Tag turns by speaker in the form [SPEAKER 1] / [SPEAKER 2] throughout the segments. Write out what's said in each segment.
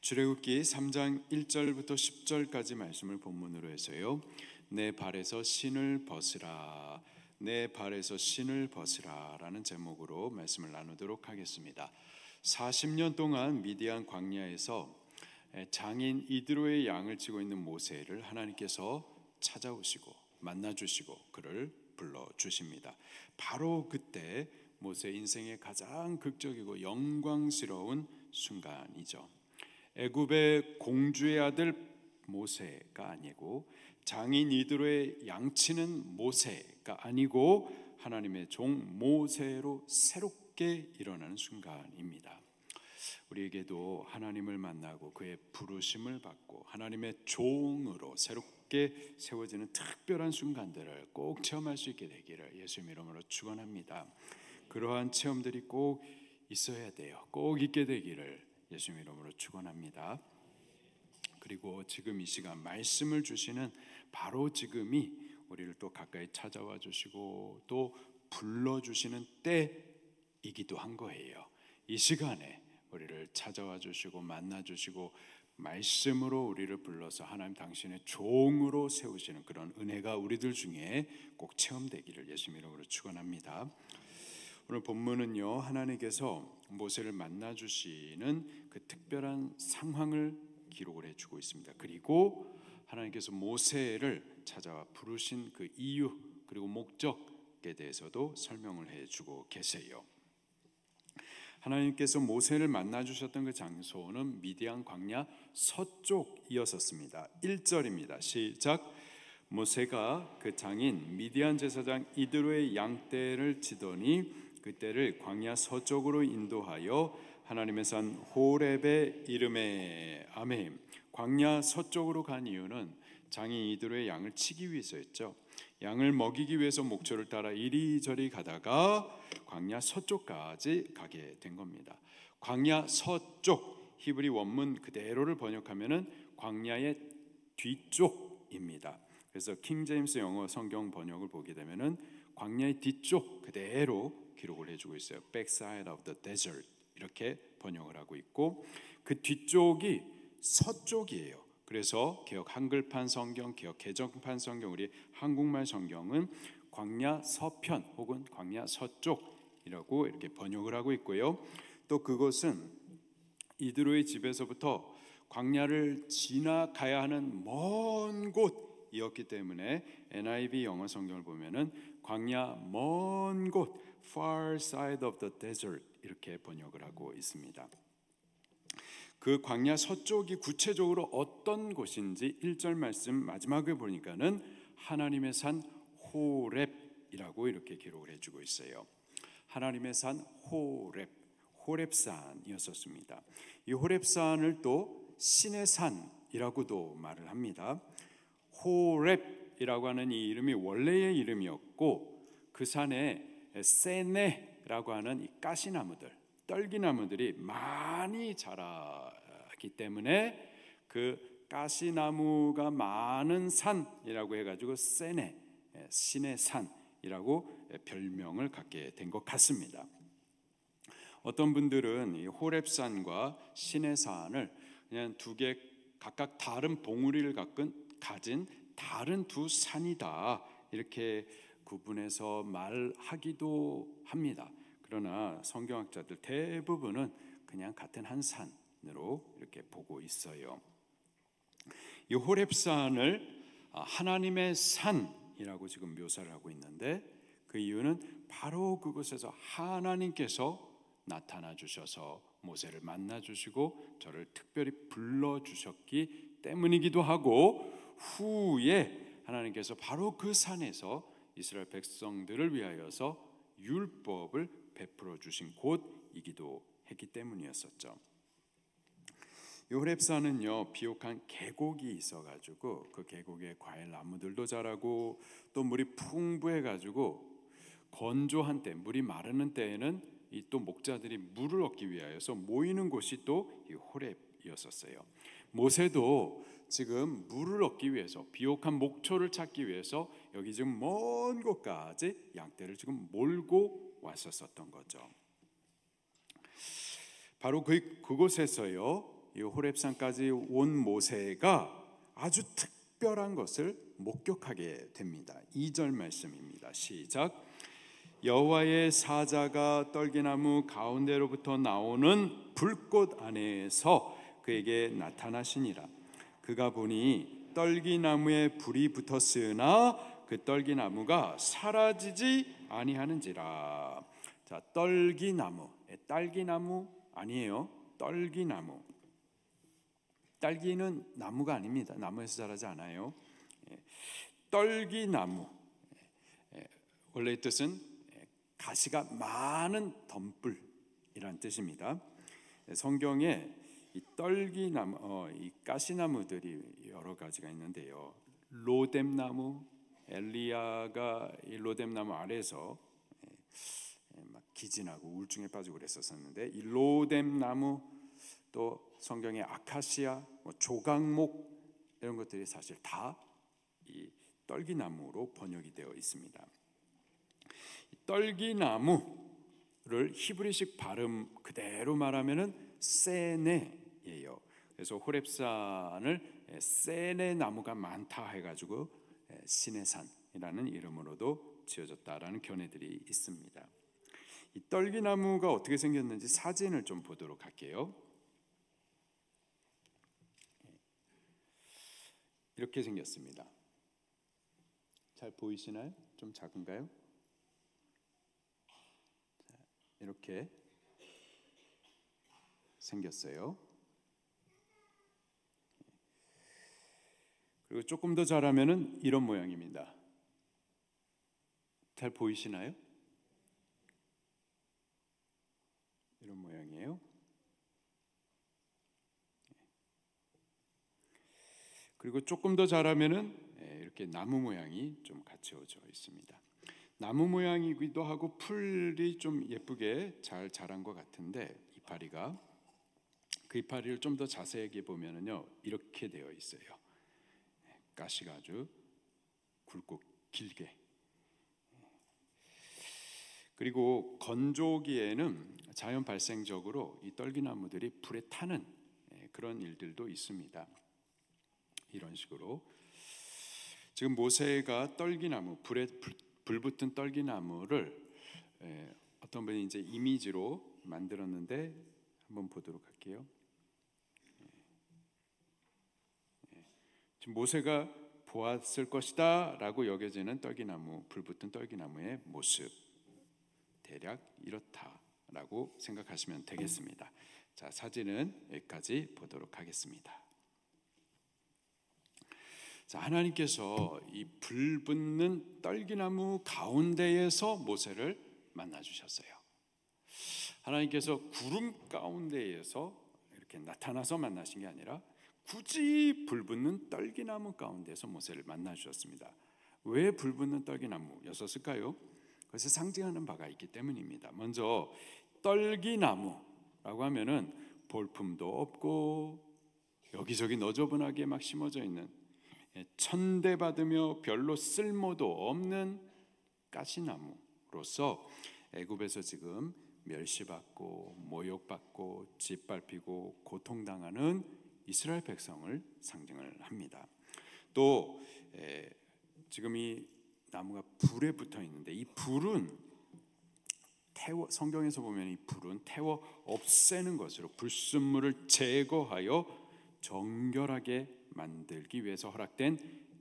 [SPEAKER 1] 출애굽기 3장 1절부터 10절까지 말씀을 본문으로 해서요. 내 발에서 신을 벗으라, 내 발에서 신을 벗으라 라는 제목으로 말씀을 나누도록 하겠습니다. 40년 동안 미디안 광야에서 장인 이드로의 양을 치고 있는 모세를 하나님께서 찾아오시고 만나주시고 그를 불러주십니다. 바로 그때 모세 인생의 가장 극적이고 영광스러운 순간이죠. 애굽의 공주의 아들 모세가 아니고 장인 이드로의 양치는 모세가 아니고 하나님의 종 모세로 새롭게 일어나는 순간입니다. 우리에게도 하나님을 만나고 그의 부르심을 받고 하나님의 종으로 새롭게 세워지는 특별한 순간들을 꼭 체험할 수 있게 되기를 예수님 이름으로 축원합니다. 그러한 체험들이 꼭 있어야 돼요. 꼭 있게 되기를 예수님 이름으로 축원합니다. 그리고 지금 이 시간 말씀을 주시는 바로 지금이 우리를 또 가까이 찾아와 주시고 또 불러주시는 때이기도 한 거예요. 이 시간에 우리를 찾아와 주시고 만나 주시고 말씀으로 우리를 불러서 하나님 당신의 종으로 세우시는 그런 은혜가 우리들 중에 꼭 체험되기를 예수님 이름으로 축원합니다. 오늘 본문은요, 하나님께서 모세를 만나 주시는 그 특별한 상황을 기록을 해주고 있습니다. 그리고 하나님께서 모세를 찾아와 부르신 그 이유 그리고 목적에 대해서도 설명을 해주고 계세요. 하나님께서 모세를 만나 주셨던 그 장소는 미디안 광야 서쪽이었습니다. 1절입니다. 시작. 모세가 그 장인 미디안 제사장 이드로의 양떼를 치더니 그때를 광야 서쪽으로 인도하여 하나님의 산 호렙에 이르매. 아멘. 광야 서쪽으로 간 이유는 장인 이드로의 양을 치기 위해서였죠. 양을 먹이기 위해서 목초를 따라 이리저리 가다가 광야 서쪽까지 가게 된 겁니다. 광야 서쪽, 히브리 원문 그대로를 번역하면은 광야의 뒤쪽입니다. 그래서 킹 제임스 영어 성경 번역을 보게 되면은 광야의 뒤쪽 그대로 기록을 해주고 있어요. Backside of the desert 이렇게 번역을 하고 있고 그 뒤쪽이 서쪽이에요. 그래서 개역 한글판 성경, 개역 개정판 성경, 우리 한국말 성경은 광야 서편 혹은 광야 서쪽이라고 이렇게 번역을 하고 있고요. 또 그것은 이드로의 집에서부터 광야를 지나가야 하는 먼 곳이었기 때문에 NIV 영어 성경을 보면은 광야 먼 곳, far side of the desert 이렇게 번역을 하고 있습니다. 그 광야 서쪽이 구체적으로 어떤 곳인지 1절 말씀 마지막에 보니까는 하나님의 산 호렙이라고 이렇게 기록을 해주고 있어요. 하나님의 산 호렙, 호렙산이었었습니다. 이 호렙산을 또 신의 산이라고도 말을 합니다. 호렙이라고 하는 이 이름이 원래의 이름이었고 그 산에 세네라고 하는 이 가시나무들, 떨기나무들이 많이 자라기 때문에 그 가시나무가 많은 산이라고 해가지고 세네, 신의 산이라고 별명을 갖게 된 것 같습니다. 어떤 분들은 이 호렙산과 신의 산을 그냥 두 개 각각 다른 봉우리를 가진 다른 두 산이다 이렇게 구분해서 말하기도 합니다. 그러나 성경학자들 대부분은 그냥 같은 한 산으로 이렇게 보고 있어요. 이 호렙산을 하나님의 산이라고 지금 묘사를 하고 있는데 그 이유는 바로 그곳에서 하나님께서 나타나 주셔서 모세를 만나 주시고 저를 특별히 불러 주셨기 때문이기도 하고 후에 하나님께서 바로 그 산에서 이스라엘 백성들을 위하여서 율법을 베풀어 주신 곳이기도 했기 때문이었었죠. 이 호렙산은요 비옥한 계곡이 있어가지고 그 계곡에 과일 나무들도 자라고 또 물이 풍부해가지고 건조한 때 물이 마르는 때에는 이 또 목자들이 물을 얻기 위하여서 모이는 곳이 또 이 호렙이었었어요. 모세도 지금 물을 얻기 위해서 비옥한 목초를 찾기 위해서 여기 지금 먼 곳까지 양떼를 지금 몰고 왔었던 거죠. 바로 그곳에서요 이 호렙산까지 온 모세가 아주 특별한 것을 목격하게 됩니다. 2절 말씀입니다. 시작. 여호와의 사자가 떨기나무 가운데로부터 나오는 불꽃 안에서 그에게 나타나시니라. 그가 보니 떨기나무에 불이 붙었으나 그 떨기나무가 사라지지 아니하는지라. 자, 떨기나무, 딸기나무 아니에요. 떨기나무. 딸기는 나무가 아닙니다. 나무에서 자라지 않아요. 떨기나무, 원래의 뜻은 가시가 많은 덤불이란 뜻입니다. 성경에 이 떨기나무, 이 가시나무들이 여러 가지가 있는데요. 로뎀나무, 엘리야가 이 로뎀나무 아래에서 막 기진하고 우울증에 빠지고 그랬었는데, 이 로뎀나무, 또 성경의 아카시아, 조각목 이런 것들이 사실 다 이 떨기나무로 번역이 되어 있습니다. 이 떨기나무를 히브리식 발음 그대로 말하면은 세네예요. 그래서 호렙산을 세네 나무가 많다 해가지고 시내산이라는 이름으로도 지어졌다라는 견해들이 있습니다. 이 떨기나무가 어떻게 생겼는지 사진을 좀 보도록 할게요. 이렇게 생겼습니다. 잘 보이시나요? 좀 작은가요? 이렇게 생겼어요. 그리고 조금 더 자라면은 이런 모양입니다. 잘 보이시나요? 이런 모양이에요. 그리고 조금 더 자라면은 이렇게 나무 모양이 좀 갖춰져 있습니다. 나무 모양이기도 하고 풀이 좀 예쁘게 잘 자란 것 같은데, 이파리가 그 이파리를 좀 더 자세하게 보면은요 이렇게 되어 있어요. 가시가 아주 굵고 길게. 그리고 건조기에는 자연 발생적으로 이 떨기나무들이 불에 타는 그런 일들도 있습니다. 이런 식으로 지금 모세가 떨기나무, 불에 불붙은 떨기나무를 어떤 분이 이제 이미지로 만들었는데 한번 보도록 할게요. 지금 모세가 보았을 것이다라고 여겨지는 떨기나무, 불붙은 떨기나무의 모습, 대략 이렇다라고 생각하시면 되겠습니다. 자, 사진은 여기까지 보도록 하겠습니다. 자, 하나님께서 이 불붙는 떨기나무 가운데에서 모세를 만나 주셨어요. 하나님께서 구름 가운데에서 이렇게 나타나서 만나신 게 아니라 굳이 불붙는 떨기나무 가운데서 모세를 만나 주셨습니다. 왜 불붙는 떨기나무였을까요? 그것을 상징하는 바가 있기 때문입니다. 먼저 떨기나무라고 하면은 볼품도 없고 여기저기 너저분하게 막 심어져 있는, 천대받으며 별로 쓸모도 없는 가시나무로서 애굽에서 지금 멸시받고 모욕받고 짓밟히고 고통당하는 이스라엘 백성을 상징을 합니다. 또 지금 이 나무가 불에 붙어 있는데, 이 불은 성경에서 보면 이 불은 태워 없애는 것으로 불순물을 제거하여 정결하게 만들기 위해서 허락된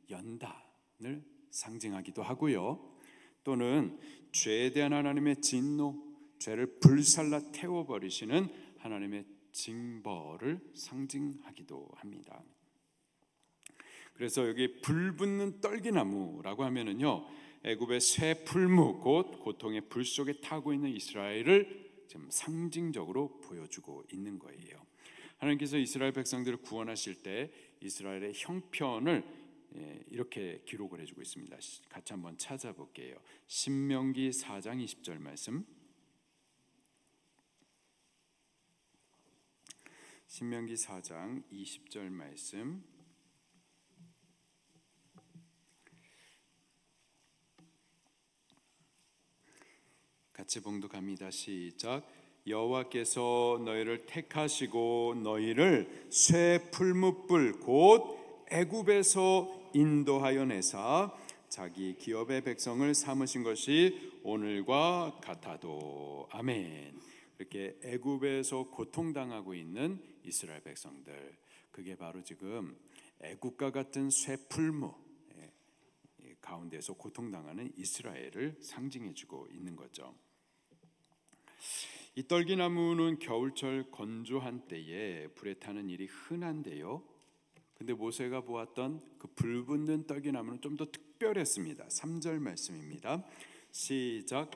[SPEAKER 1] 연단을 상징하기도 하고요. 또는 죄에 대한 하나님의 진노, 죄를 불살라 태워버리시는 하나님의 징벌을 상징하기도 합니다. 그래서 여기 불붙는 떨기나무라고 하면은요, 애굽의 새 풀무, 곧 고통의 불 속에 타고 있는 이스라엘을 지금 상징적으로 보여주고 있는 거예요. 하나님께서 이스라엘 백성들을 구원하실 때 이스라엘의 형편을 이렇게 기록을 해주고 있습니다. 같이 한번 찾아볼게요. 신명기 4장 20절 말씀. 신명기 4장 20절 말씀. 같이 봉독합니다. 시작. 여호와께서 너희를 택하시고 너희를 쇠 풀무불 곧 애굽에서 인도하여 내사 자기 기업의 백성을 삼으신 것이 오늘과 같아도. 아멘. 이렇게 애굽에서 고통당하고 있는 이스라엘 백성들, 그게 바로 지금 애굽과 같은 쇠풀무 가운데서 고통당하는 이스라엘을 상징해주고 있는 거죠. 이 떨기나무는 겨울철 건조한 때에 불에 타는 일이 흔한데요, 근데 모세가 보았던 그 불붙는 떨기나무는 좀 더 특별했습니다. 3절 말씀입니다. 시작.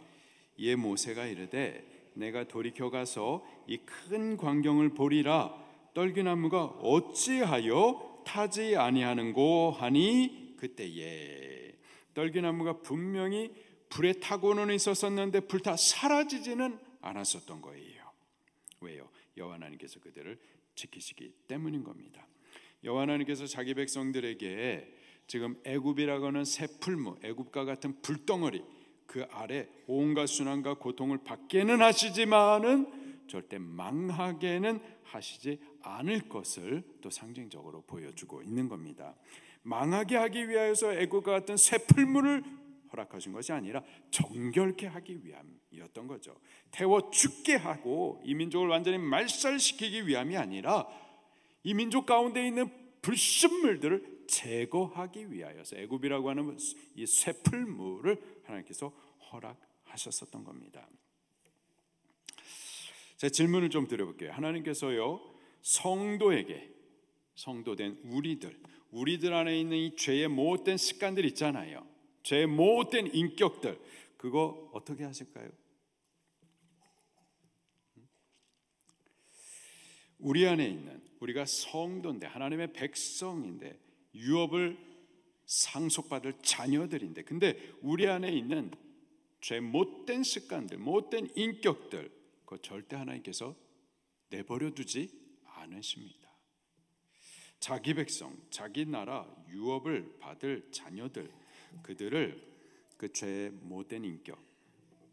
[SPEAKER 1] 이에 모세가 이르되 내가 돌이켜 가서 이 큰 광경을 보리라. 떨기나무가 어찌하여 타지 아니하는고 하니 그때에. 떨기나무가 분명히 불에 타고는 있었었는데 불타 사라지지는 않았었던 거예요. 왜요? 여호와 하나님께서 그들을 지키시기 때문인 겁니다. 여호와 하나님께서 자기 백성들에게 지금 애굽이라고 하는 쇠풀무, 애굽과 같은 불덩어리, 그 아래 온갖 순환과 고통을 받게는 하시지만은 절대 망하게는 하시지 않을 것을 또 상징적으로 보여주고 있는 겁니다. 망하게 하기 위하여서 애굽과 같은 쇠풀무를 허락하신 것이 아니라 정결케 하기 위함이었던 거죠. 태워 죽게 하고 이 민족을 완전히 말살시키기 위함이 아니라 이 민족 가운데 있는 불순물들을 제거하기 위하여서 애굽이라고 하는 이 쇠풀무를 하나님께서 허락하셨었던 겁니다. 제 질문을 좀 드려볼게요. 하나님께서요, 성도에게, 성도된 우리들 안에 있는 이 죄의 못된 습관들 있잖아요. 죄의 못된 인격들, 그거 어떻게 하실까요? 우리 안에 있는, 우리가 성도인데 하나님의 백성인데 유업을 상속받을 자녀들인데, 근데 우리 안에 있는 죄 못된 습관들, 못된 인격들, 그거 절대 하나님께서 내버려 두지 않으십니다. 자기 백성, 자기 나라 유업을 받을 자녀들, 그들을 그 죄의 못된 인격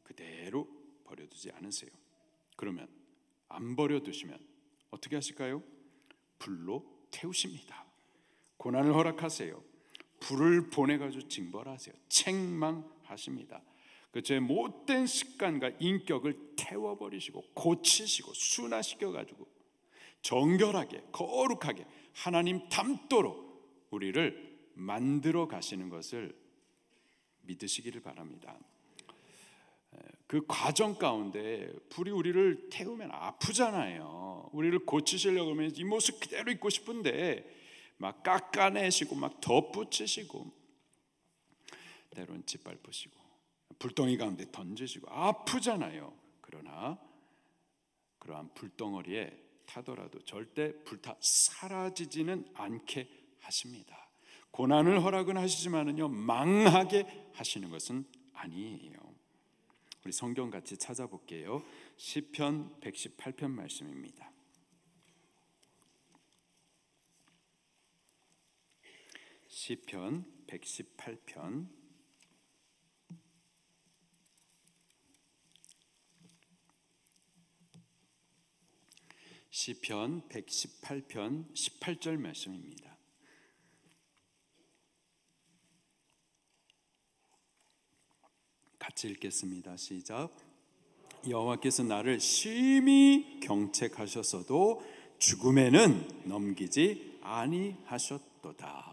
[SPEAKER 1] 그대로 버려두지 않으세요. 그러면 안 버려두시면 어떻게 하실까요? 불로 태우십니다. 고난을 허락하세요. 불을 보내가지고 징벌하세요. 책망하십니다. 그 죄의 못된 습관과 인격을 태워버리시고 고치시고 순화시켜가지고 정결하게 거룩하게 하나님 닮도록 우리를 만들어 가시는 것을 믿으시기를 바랍니다. 그 과정 가운데 불이 우리를 태우면 아프잖아요. 우리를 고치시려고 하면 이 모습 그대로 있고 싶은데 막 깎아내시고 막 덧붙이시고 때로는 짓밟으시고 불덩이 가운데 던지시고 아프잖아요. 그러나 그러한 불덩어리에 타더라도 절대 불타 사라지지는 않게 하십니다. 고난을 허락은 하시지만은요, 망하게 하시는 것은 아니에요. 우리 성경 같이 찾아볼게요. 시편 118편 말씀입니다. 시편 118편 시편 118편 18절 말씀입니다. 같이 읽겠습니다. 시작. 여호와께서 나를 심히 경책하셨어도 죽음에는 넘기지 아니하셨도다.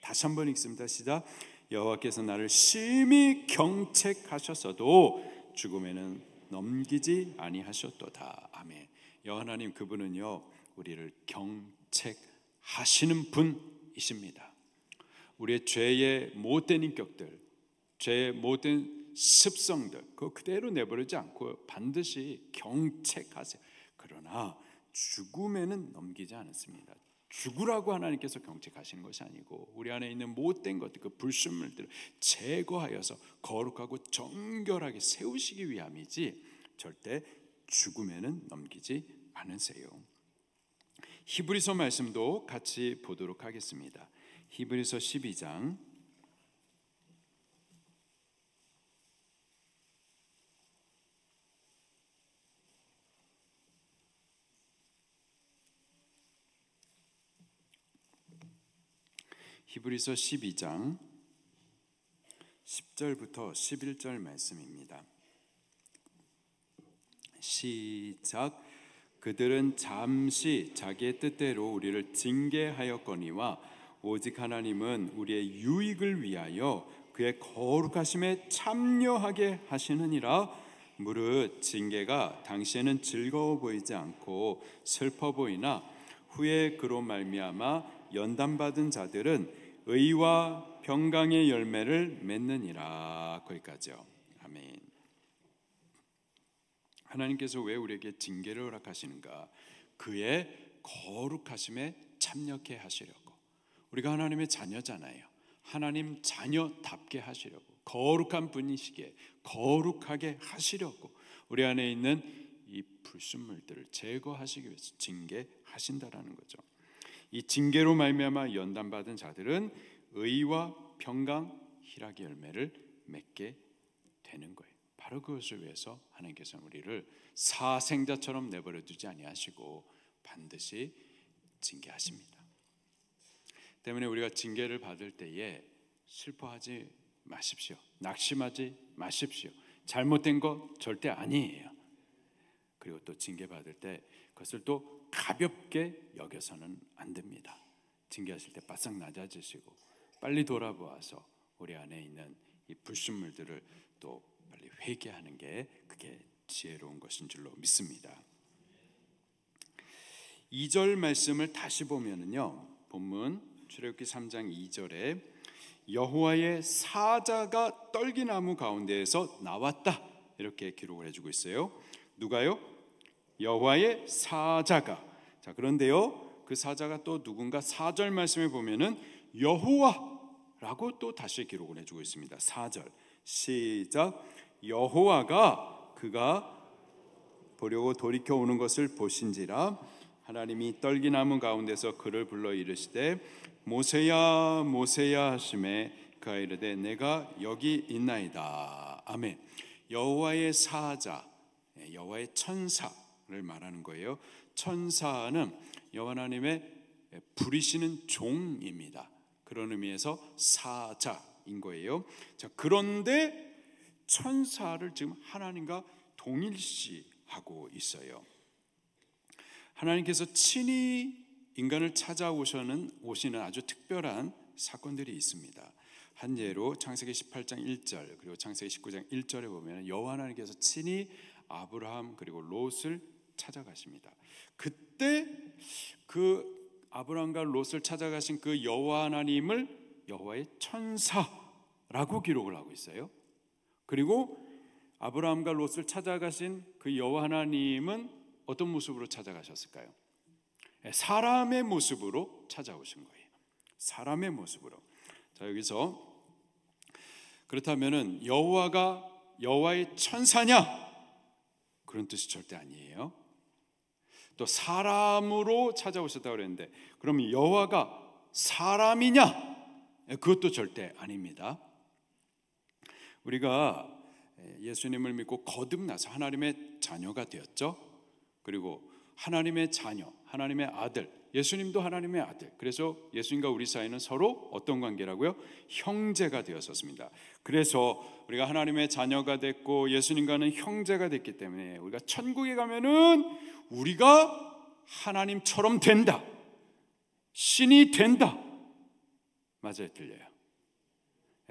[SPEAKER 1] 다시 한번 읽습니다. 시작. 여호와께서 나를 심히 경책하셨어도 죽음에는 넘기지 아니하셨도다. 아멘. 여호와 하나님, 그분은요 우리를 경책하시는 분이십니다. 우리의 죄의 못된 인격들, 죄의 모든 습성들 그거 그대로 내버리지 않고 반드시 경책하세요. 그러나 죽음에는 넘기지 않습니다. 죽으라고 하나님께서 경책하시는 것이 아니고 우리 안에 있는 못된 것들, 그 불순물들을 제거하여서 거룩하고 정결하게 세우시기 위함이지 절대 죽음에는 넘기지 않으세요. 히브리서 말씀도 같이 보도록 하겠습니다. 히브리서 12장 히브리서 12장 10절부터 11절 말씀입니다. 시작. 그들은 잠시 자기의 뜻대로 우리를 징계하였거니와 오직 하나님은 우리의 유익을 위하여 그의 거룩하심에 참여하게 하시느니라. 무릇 징계가 당시에는 즐거워 보이지 않고 슬퍼 보이나 후에 그로 말미암아 연단받은 자들은 의와 평강의 열매를 맺느니라. 거기까지요. 아멘. 하나님께서 왜 우리에게 징계를 허락하시는가? 그의 거룩하심에 참여케 하시려고. 우리가 하나님의 자녀잖아요. 하나님 자녀답게 하시려고, 거룩한 분이시기에 거룩하게 하시려고 우리 안에 있는 이 불순물들을 제거하시기 위해서 징계하신다라는 거죠. 이 징계로 말미암아 연단받은 자들은 의와 평강, 희락의 열매를 맺게 되는 거예요. 바로 그것을 위해서 하나님께서는 우리를 사생자처럼 내버려 두지 아니하시고 반드시 징계하십니다. 때문에 우리가 징계를 받을 때에 슬퍼하지 마십시오. 낙심하지 마십시오. 잘못된 거 절대 아니에요. 그리고 또 징계받을 때 그것을 또 가볍게 여겨서는 안 됩니다. 징계하실 때 바싹 낮아지시고 빨리 돌아보아서 우리 안에 있는 이 불순물들을 또 빨리 회개하는 게 그게 지혜로운 것인 줄로 믿습니다. 2절 말씀을 다시 보면은요, 본문 출애굽기 3장 2절에 여호와의 사자가 떨기나무 가운데에서 나왔다 이렇게 기록을 해주고 있어요. 누가요? 여호와의 사자가. 자, 그런데요, 그 사자가 또 누군가 4절 말씀에 보면은 여호와라고 또 다시 기록을 해주고 있습니다. 4절 시작. 여호와가 그가 보려고 돌이켜 오는 것을 보신지라 하나님이 떨기나무 가운데서 그를 불러 이르시되 모세야 모세야 하시매 그가 이르되 내가 여기 있나이다. 아멘. 여호와의 사자, 여호와의 천사를 말하는 거예요. 천사는 여호와 하나님의 부리시는 종입니다. 그런 의미에서 사자인 거예요. 자, 그런데 천사를 지금 하나님과 동일시하고 있어요. 하나님께서 친히 인간을 찾아오시는 아주 특별한 사건들이 있습니다. 한 예로 창세기 18장 1절 그리고 창세기 19장 1절에 보면 여호와 하나님께서 친히 아브라함 그리고 롯을 찾아가십니다. 그때 그 아브라함과 롯을 찾아가신 그 여호와 하나님을 여호와의 천사라고 기록을 하고 있어요. 그리고 아브라함과 롯을 찾아가신 그 여호와 하나님은 어떤 모습으로 찾아가셨을까요? 사람의 모습으로 찾아오신 거예요. 사람의 모습으로. 자, 여기서 그렇다면은 여호와가 여호와의 천사냐? 그런 뜻이 절대 아니에요. 또 사람으로 찾아오셨다고 그랬는데 그럼 여호와가 사람이냐? 그것도 절대 아닙니다. 우리가 예수님을 믿고 거듭나서 하나님의 자녀가 되었죠. 그리고 하나님의 자녀, 하나님의 아들, 예수님도 하나님의 아들. 그래서 예수님과 우리 사이는 서로 어떤 관계라고요? 형제가 되었었습니다. 그래서 우리가 하나님의 자녀가 됐고 예수님과는 형제가 됐기 때문에 우리가 천국에 가면은 우리가 하나님처럼 된다, 신이 된다. 맞아요, 틀려요?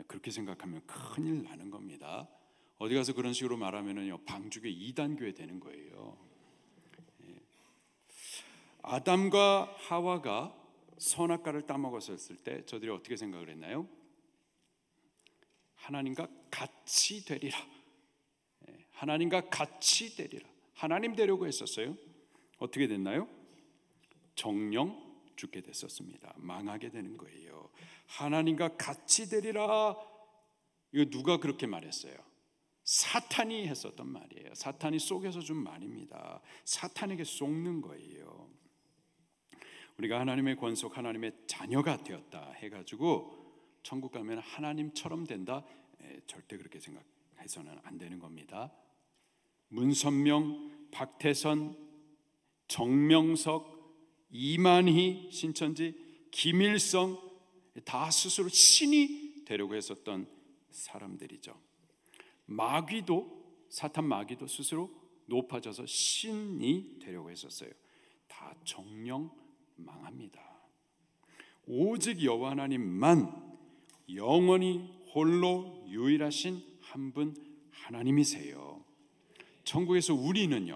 [SPEAKER 1] 그렇게 생각하면 큰일 나는 겁니다. 어디 가서 그런 식으로 말하면은요, 방주교 이단교회 되는 거예요. 아담과 하와가 선악과를 따먹었을 때 저들이 어떻게 생각을 했나요? 하나님과 같이 되리라. 하나님과 같이 되리라. 하나님 되려고 했었어요. 어떻게 됐나요? 정령 죽게 됐었습니다. 망하게 되는 거예요. 하나님과 같이 되리라. 이거 누가 그렇게 말했어요? 사탄이 했었던 말이에요. 사탄이 속에서 준 말입니다. 사탄에게 속는 거예요. 우리가 하나님의 권속, 하나님의 자녀가 되었다 해가지고 천국 가면 하나님처럼 된다? 절대 그렇게 생각해서는 안 되는 겁니다. 문선명, 박태선, 정명석, 이만희, 신천지, 김일성, 다 스스로 신이 되려고 했었던 사람들이죠. 사탄 마귀도 스스로 높아져서 신이 되려고 했었어요. 다 정령 망합니다. 오직 여호와 하나님만 영원히 홀로 유일하신 한 분 하나님이세요. 천국에서 우리는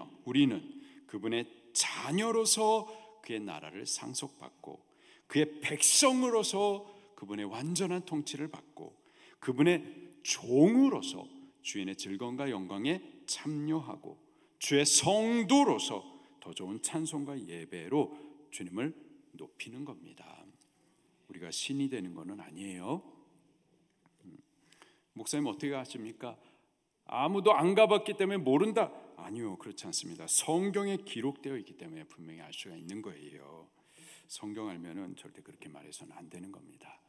[SPEAKER 1] 그분의 자녀로서 그의 나라를 상속받고 그의 백성으로서 그분의 완전한 통치를 받고 그분의 종으로서 주인의 즐거움과 영광에 참여하고 주의 성도로서 더 좋은 찬송과 예배로 주님을 높이는 겁니다. 우리가 신이 되는 것은 아니에요. 목사님 어떻게 하십니까? 아무도 안 가봤기 때문에 모른다. 아니요, 그렇지 않습니다. 성경에 기록되어 있기 때문에 분명히 알 수가 있는 거예요. 성경 알면은 절대 그렇게 말해서는 안 되는 겁니다.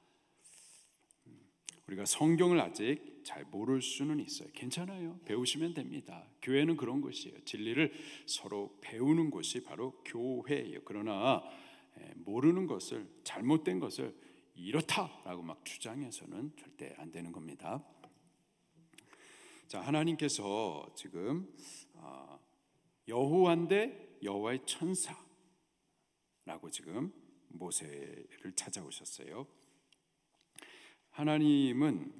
[SPEAKER 1] 우리가 성경을 아직 잘 모를 수는 있어요. 괜찮아요. 배우시면 됩니다. 교회는 그런 곳이에요. 진리를 서로 배우는 곳이 바로 교회예요. 그러나 모르는 것을, 잘못된 것을 이렇다라고 막 주장해서는 절대 안 되는 겁니다. 자, 하나님께서 지금 여호와인데 여호와의 천사라고 지금 모세를 찾아오셨어요. 하나님은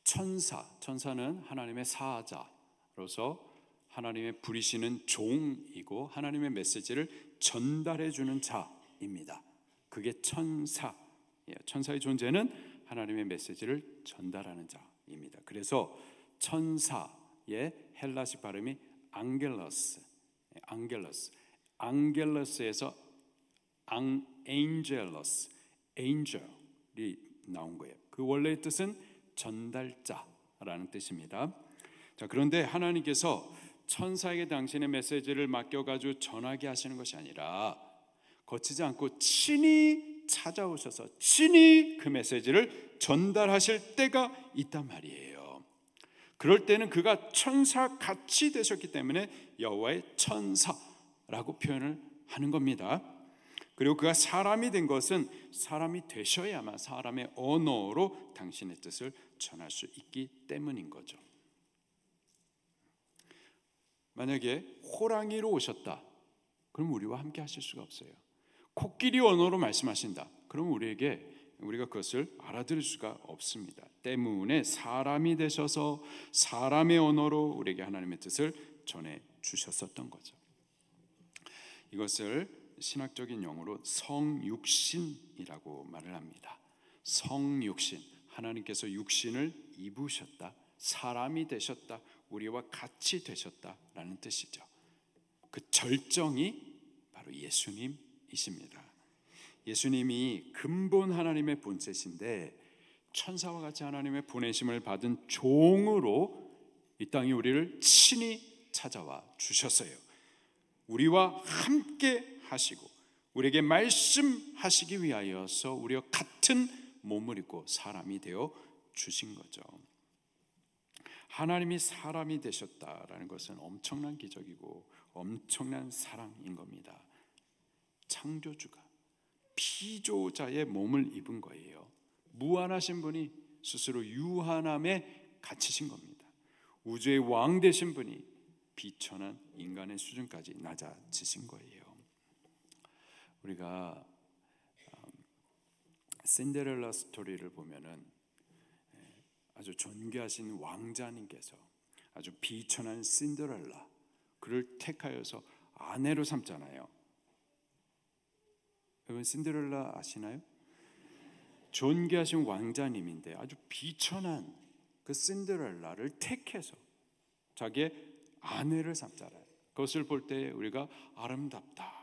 [SPEAKER 1] 천사는 하나님의 사자로서 하나님의 부리시는 종이고 하나님의 메시지를 전달해 주는 자입니다. 그게 천사예요. 천사의 존재는 하나님의 메시지를 전달하는 자입니다. 그래서 천사의 헬라식 발음이 앙겔러스에서 angel이 나온 거예요. 그 원래의 뜻은 전달자라는 뜻입니다. 자, 그런데 하나님께서 천사에게 당신의 메시지를 맡겨가지고 전하게 하시는 것이 아니라 거치지 않고 친히 찾아오셔서 친히 그 메시지를 전달하실 때가 있단 말이에요. 그럴 때는 그가 천사같이 되셨기 때문에 여호와의 천사라고 표현을 하는 겁니다. 그리고 그가 사람이 된 것은 사람이 되셔야만 사람의 언어로 당신의 뜻을 전할 수 있기 때문인 거죠. 만약에 호랑이로 오셨다, 그럼 우리와 함께 하실 수가 없어요. 코끼리 언어로 말씀하신다, 그럼 우리가 그것을 알아들을 수가 없습니다. 때문에 사람이 되셔서 사람의 언어로 우리에게 하나님의 뜻을 전해 주셨었던 거죠. 이것을 신학적인 용어로 성육신이라고 말을 합니다. 성육신, 하나님께서 육신을 입으셨다, 사람이 되셨다, 우리와 같이 되셨다라는 뜻이죠. 그 절정이 바로 예수님이십니다. 예수님이 근본 하나님의 본체신데 천사와 같이 하나님의 보내심을 받은 종으로 이 땅에 우리를 친히 찾아와 주셨어요. 우리와 함께 하시고 우리에게 말씀하시기 위하여서 우리와 같은 몸을 입고 사람이 되어 주신 거죠. 하나님이 사람이 되셨다라는 것은 엄청난 기적이고 엄청난 사랑인 겁니다. 창조주가 피조자의 몸을 입은 거예요. 무한하신 분이 스스로 유한함에 갇히신 겁니다. 우주의 왕 되신 분이 비천한 인간의 수준까지 낮아지신 거예요. 우리가 신데렐라 스토리를 보면은 아주 존귀하신 왕자님께서 아주 비천한 신데렐라 그를 택하여서 아내로 삼잖아요. 여러분 신데렐라 아시나요? 존귀하신 왕자님인데 아주 비천한 그 신데렐라를 택해서 자기의 아내를 삼잖아요. 그것을 볼 때 우리가 아름답다,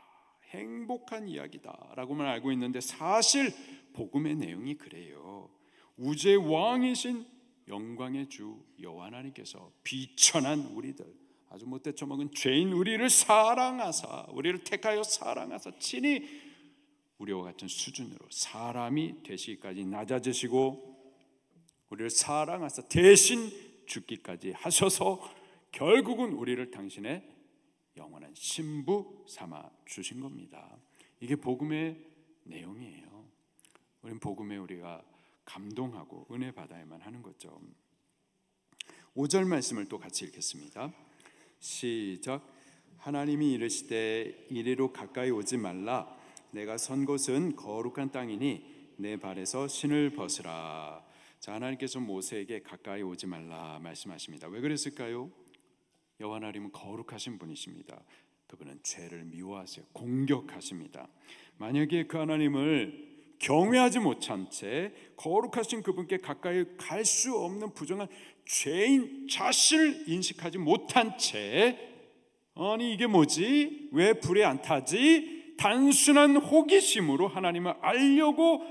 [SPEAKER 1] 행복한 이야기다라고만 알고 있는데 사실 복음의 내용이 그래요. 우주의 왕이신 영광의 주 여호와 하나님께서 비천한 우리들, 아주 못돼 처먹은 죄인 우리를 사랑하사, 우리를 택하여 사랑하사 친히 우리와 같은 수준으로 사람이 되시기까지 낮아지시고 우리를 사랑하사 대신 죽기까지 하셔서 결국은 우리를 당신의 영원한 신부 삼아 주신 겁니다. 이게 복음의 내용이에요. 우린 복음에 우리가 감동하고 은혜 받아야만 하는 거죠. 5절 말씀을 또 같이 읽겠습니다. 시작. 하나님이 이르시되 이리로 가까이 오지 말라. 내가 선 곳은 거룩한 땅이니 내 발에서 신을 벗으라. 자, 하나님께서 모세에게 가까이 오지 말라 말씀하십니다. 왜 그랬을까요? 여호와 하나님은 거룩하신 분이십니다. 그분은 죄를 미워하세요. 공격하십니다. 만약에 그 하나님을 경외하지 못한 채 거룩하신 그분께 가까이 갈 수 없는 부정한 죄인 자신을 인식하지 못한 채, 아니 이게 뭐지? 왜 불에 안 타지? 단순한 호기심으로 하나님을 알려고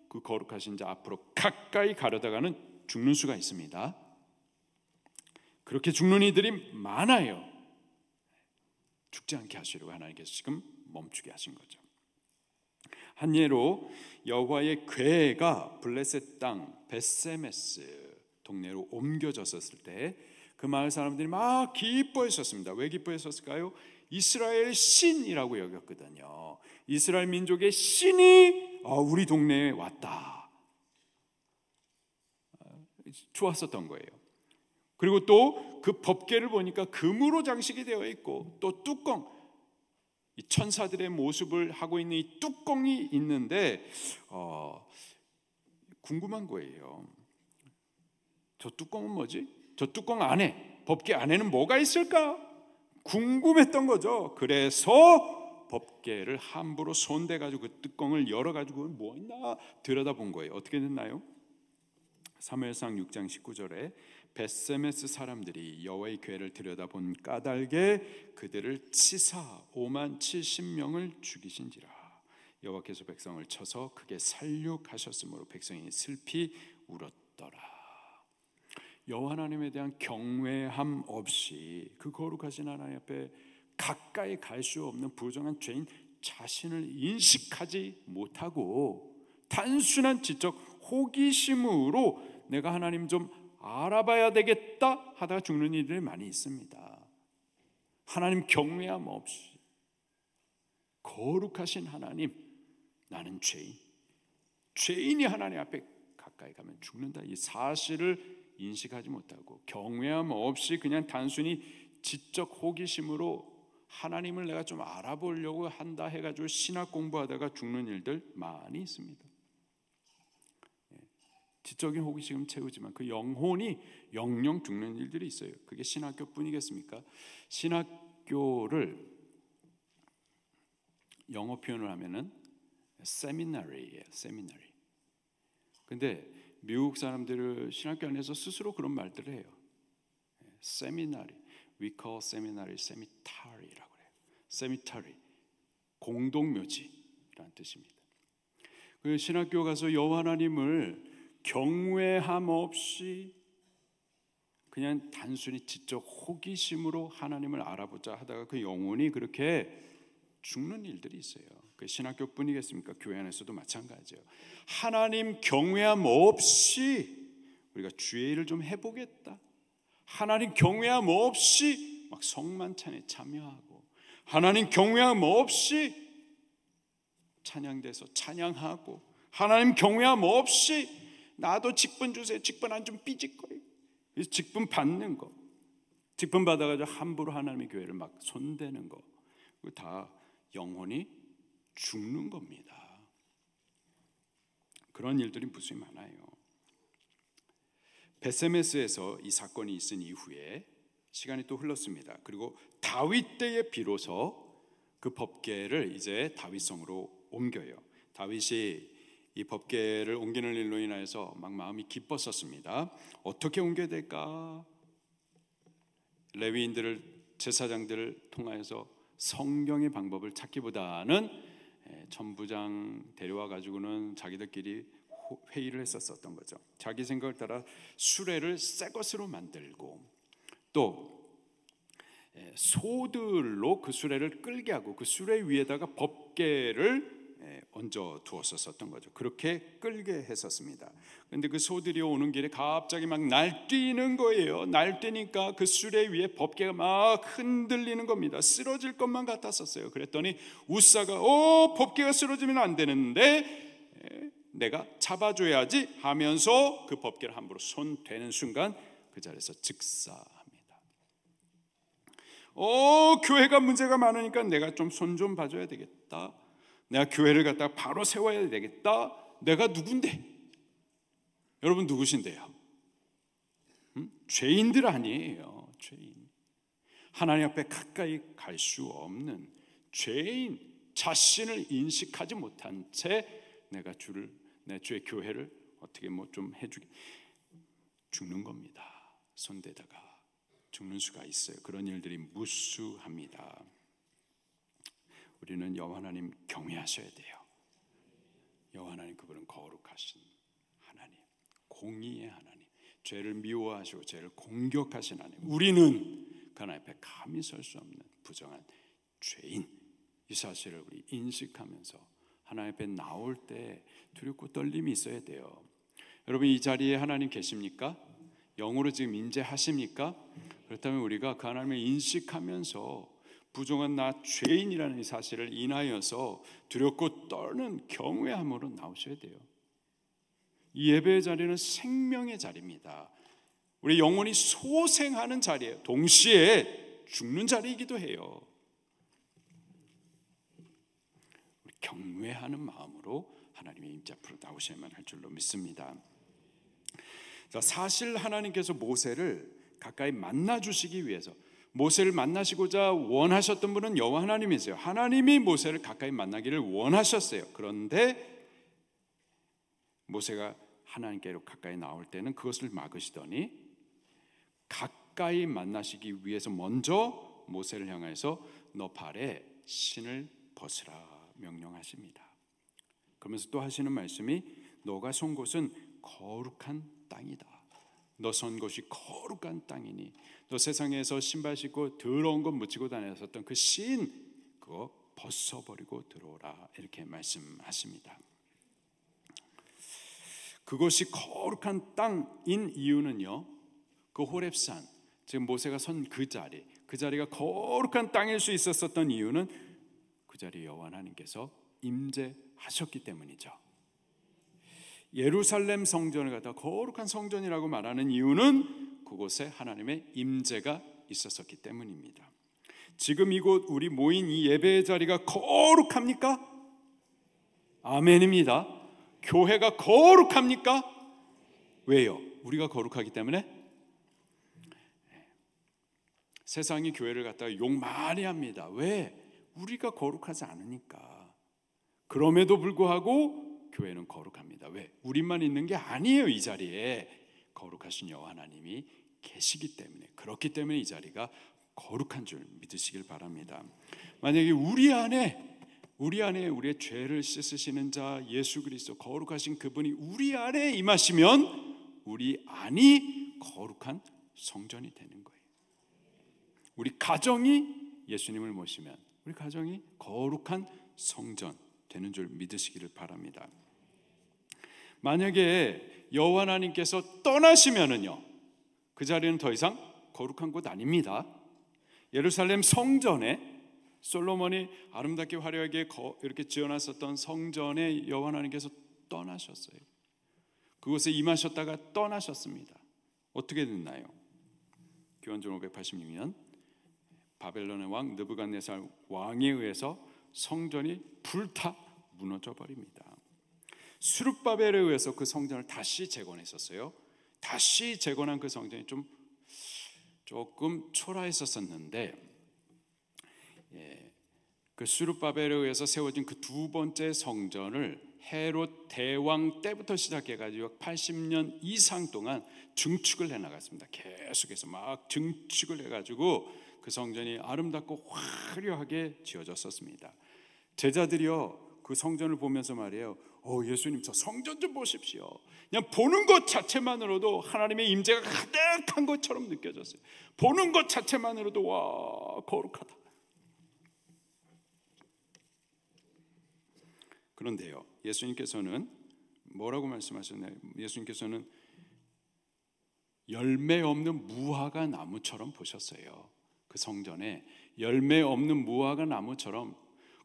[SPEAKER 1] 그 거룩하신 자 앞으로 가까이 가려다가는 죽는 수가 있습니다. 그렇게 죽는 이들이 많아요. 죽지 않게 하시려고 하나님께서 지금 멈추게 하신 거죠. 한 예로 여호와의 궤가 블레셋 땅 벳세메스 동네로 옮겨졌었을 때 그 마을 사람들이 막 기뻐했었습니다. 왜 기뻐했었을까요? 이스라엘 신이라고 여겼거든요. 이스라엘 민족의 신이 우리 동네에 왔다. 좋았었던 거예요. 그리고 또 그 법궤를 보니까 금으로 장식이 되어 있고 또 뚜껑, 이 천사들의 모습을 하고 있는 이 뚜껑이 있는데 궁금한 거예요. 저 뚜껑은 뭐지? 저 뚜껑 안에, 법궤 안에는 뭐가 있을까? 궁금했던 거죠. 그래서 법궤를 함부로 손대가지고 그 뚜껑을 열어가지고 뭐 있나 들여다본 거예요. 어떻게 됐나요? 사무엘상 6장 19절에 벳세메스 사람들이 여호와의 궤를 들여다본 까닭에 그들을 치사 5만 70명을 죽이신지라. 여호와께서 백성을 쳐서 크게 살육하셨으므로 백성이 슬피 울었더라. 여호와 하나님에 대한 경외함 없이 그 거룩하신 하나님 앞에 가까이 갈 수 없는 부정한 죄인 자신을 인식하지 못하고 단순한 지적 호기심으로 내가 하나님 좀 알아봐야 되겠다 하다가 죽는 이들이 많이 있습니다. 하나님 경외함 없이 거룩하신 하나님, 나는 죄인이 하나님 앞에 가까이 가면 죽는다, 이 사실을 인식하지 못하고 경외함 없이 그냥 단순히 지적 호기심으로 하나님을 내가 좀 알아보려고 한다 해가지고 신학 공부하다가 죽는 일들 많이 있습니다. 지적인 호기심은 채우지만 그 영혼이 영영 죽는 일들이 있어요. 그게 신학교뿐이겠습니까? 신학교를 영어 표현을 하면은 세미나리예요. 세미나리. 근데 미국 사람들은 신학교 안에서 스스로 그런 말들을 해요. 세미나리, we call seminary cemetery라고 해요. cemetery, 공동묘지라는 뜻입니다. 그 신학교 가서 여호와 하나님을 경외함 없이 그냥 단순히 지적 호기심으로 하나님을 알아보자 하다가 그 영혼이 그렇게 죽는 일들이 있어요. 그 신학교뿐이겠습니까? 교회 안에서도 마찬가지예요. 하나님 경외함 없이 우리가 주의 일을 좀 해보겠다, 하나님 경외함 없이 막 성만찬에 참여하고, 하나님 경외함 없이 찬양돼서 찬양하고, 하나님 경외함 없이 나도 직분 주세요, 직분 안 좀 삐질 거예요. 그래서 직분 받는 거, 직분 받아가지고 함부로 하나님의 교회를 막 손대는 거, 그거 다 영혼이 죽는 겁니다. 그런 일들이 무수히 많아요. 벳세메스에서 이 사건이 있은 이후에 시간이 또 흘렀습니다. 그리고 다윗 때에 비로소 그 법궤를 이제 다윗성으로 옮겨요. 다윗이 이 법궤를 옮기는 일로 인해서 막 마음이 기뻤었습니다. 어떻게 옮겨야 될까? 레위인들을, 제사장들을 통하여서 성경의 방법을 찾기보다는 천부장 데려와 가지고는 자기들끼리 회의를 했었던 거죠. 자기 생각을 따라 수레를 새 것으로 만들고 또 소들로 그 수레를 끌게 하고 그 수레 위에다가 법궤를 얹어 두었었던 거죠. 그렇게 끌게 했었습니다. 그런데 그 소들이 오는 길에 갑자기 막 날뛰는 거예요. 날뛰니까 그 수레 위에 법궤가 막 흔들리는 겁니다. 쓰러질 것만 같았었어요. 그랬더니 우사가 법궤가 쓰러지면 안 되는데 내가 잡아줘야지 하면서 그 법궤를 함부로 손 대는 순간 그 자리에서 즉사합니다. 교회가 문제가 많으니까 내가 좀 손 좀 봐줘야 되겠다. 내가 교회를 갖다가 바로 세워야 되겠다. 내가 누군데? 여러분 누구신데요? 죄인들 아니에요. 죄인. 하나님 앞에 가까이 갈 수 없는 죄인, 자신을 인식하지 못한 채 내가 내 주의 교회를 어떻게 뭐 좀 해주기 죽는 겁니다. 손대다가 죽는 수가 있어요. 그런 일들이 무수합니다. 우리는 여호와 하나님 경외하셔야 돼요. 여호와 하나님 그분은 거룩하신 하나님, 공의의 하나님, 죄를 미워하시고 죄를 공격하신 하나님. 우리는 그 하나님 앞에 감히 설 수 없는 부정한 죄인, 이 사실을 우리 인식하면서 하나님 앞에 나올 때 두렵고 떨림이 있어야 돼요. 여러분 이 자리에 하나님 계십니까? 영으로 지금 임재하십니까? 그렇다면 우리가 그 하나님을 인식하면서 부정한 나 죄인이라는 이 사실을 인하여서 두렵고 떨는 경외함으로 나오셔야 돼요. 이 예배의 자리는 생명의 자리입니다. 우리 영혼이 소생하는 자리예요. 동시에 죽는 자리이기도 해요. 우리 경외하는 마음으로 하나님의 임재 앞으로 나오셔야만 할 줄로 믿습니다. 사실 하나님께서 모세를 가까이 만나 주시기 위해서, 모세를 만나시고자 원하셨던 분은 여호와 하나님이세요. 하나님이 모세를 가까이 만나기를 원하셨어요. 그런데 모세가 하나님께로 가까이 나올 때는 그것을 막으시더니 가까이 만나시기 위해서 먼저 모세를 향해서 너 발에 신을 벗으라 명령하십니다. 그러면서 또 하시는 말씀이 너가 선 곳은 거룩한 땅이다. 너 선 곳이 거룩한 땅이니 너 세상에서 신발 신고 더러운 것 묻히고 다녔었던 그 신 그거 벗어버리고 들어오라 이렇게 말씀하십니다. 그것이 거룩한 땅인 이유는요, 그 호렙산, 지금 모세가 선 그 자리가 거룩한 땅일 수 있었던 이유는 그 자리에 여호와 하나님께서 임재하셨기 때문이죠. 예루살렘 성전을 갖다 거룩한 성전이라고 말하는 이유는 그곳에 하나님의 임재가 있었기 때문입니다. 지금 이곳 우리 모인 이 예배의 자리가 거룩합니까? 아멘입니다. 교회가 거룩합니까? 왜요? 우리가 거룩하기 때문에? 세상이 교회를 갖다가 욕 많이 합니다. 왜? 우리가 거룩하지 않으니까. 그럼에도 불구하고 교회는 거룩합니다. 왜? 우리만 있는 게 아니에요. 이 자리에 거룩하신 여호와 하나님이 계시기 때문에, 그렇기 때문에 이 자리가 거룩한 줄 믿으시길 바랍니다. 만약에 우리 안에 우리의 죄를 씻으시는 자 예수 그리스도 거룩하신 그분이 우리 안에 임하시면 우리 안이 거룩한 성전이 되는 거예요. 우리 가정이 예수님을 모시면 우리 가정이 거룩한 성전 되는 줄 믿으시기를 바랍니다. 만약에 여호와 하나님께서 떠나시면은요, 그 자리는 더 이상 거룩한 곳 아닙니다. 예루살렘 성전에 솔로몬이 아름답게 화려하게 이렇게 지어놨었던 성전에 여호와 하나님께서 떠나셨어요. 그곳에 임하셨다가 떠나셨습니다. 어떻게 됐나요? 기원전 586년 바벨론의 왕 느부갓네살 왕에 의해서 성전이 불타 무너져 버립니다. 스룹바벨에 의해서 그 성전을 다시 재건했었어요. 다시 재건한 그 성전이 조금 초라했었는데, 그 스룹바벨에 의해서 세워진 그 두 번째 성전을 헤롯 대왕 때부터 시작해가지고 80년 이상 동안 증축을 해나갔습니다. 계속해서 막 증축을 해가지고 그 성전이 아름답고 화려하게 지어졌었습니다. 제자들이요 그 성전을 보면서 말이에요, 예수님 저 성전 좀 보십시오. 그냥 보는 것 자체만으로도 하나님의 임재가 가득한 것처럼 느껴졌어요. 보는 것 자체만으로도 와 거룩하다. 그런데요, 예수님께서는 뭐라고 말씀하셨나요? 예수님께서는 열매 없는 무화과 나무처럼 보셨어요. 그 성전에 열매 없는 무화과 나무처럼